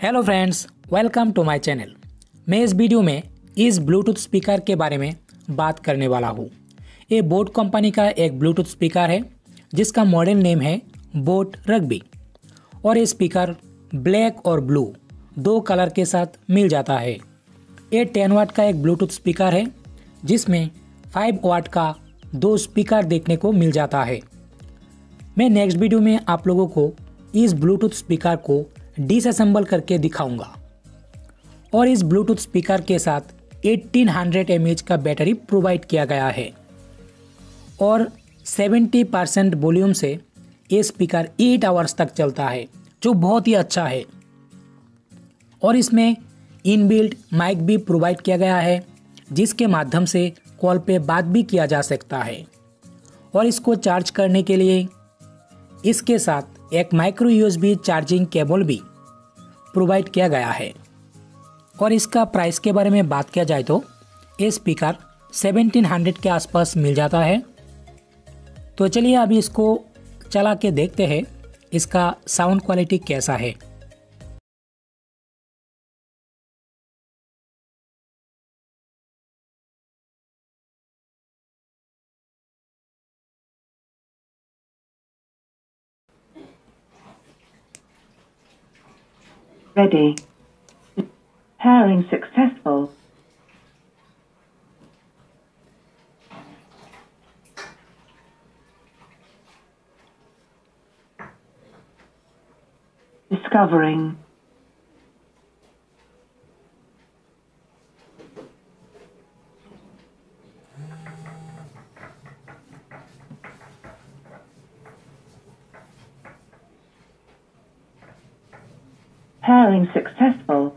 Hello friends, welcome to my channel. मैं इस video में इस ब्लूटूथ स्पीकर के बारे में बात करने वाला हूँ। ये बोट कंपनी का एक ब्लूटूथ स्पीकर है जिसका मॉडल नेम है बोट रग्बी और ये स्पीकर ब्लैक और ब्लू दो कलर के साथ मिल जाता है। ये 10 वाट का एक ब्लूटूथ स्पीकर है जिसमें 5 वाट का दो स्पीकर देखने को मिल जाता है। मैं नेक्स्ट वीडियो में आप लोगों को इस ब्लूटूथ स्पीकर को डिसअसेंबल करके दिखाऊंगा और इस ब्लूटूथ स्पीकर के साथ 1800 mAh का बैटरी प्रोवाइड किया गया है और 70% वॉल्यूम से ये स्पीकर 8 आवर्स तक चलता है, जो बहुत ही अच्छा है। और इसमें इनबिल्ट माइक भी प्रोवाइड किया गया है जिसके माध्यम से कॉल पे बात भी किया जा सकता है। और इसको चार्ज करने के लिए इसके साथ एक माइक्रो यूएसबी चार्जिंग केबल भी प्रोवाइड किया गया है। और इसका प्राइस के बारे में बात किया जाए तो ये स्पीकर 1700 के आसपास मिल जाता है। तो चलिए अभी इसको चला के देखते हैं इसका साउंड क्वालिटी कैसा है। Ready. Pairing successful. Discovering. Pairing successful.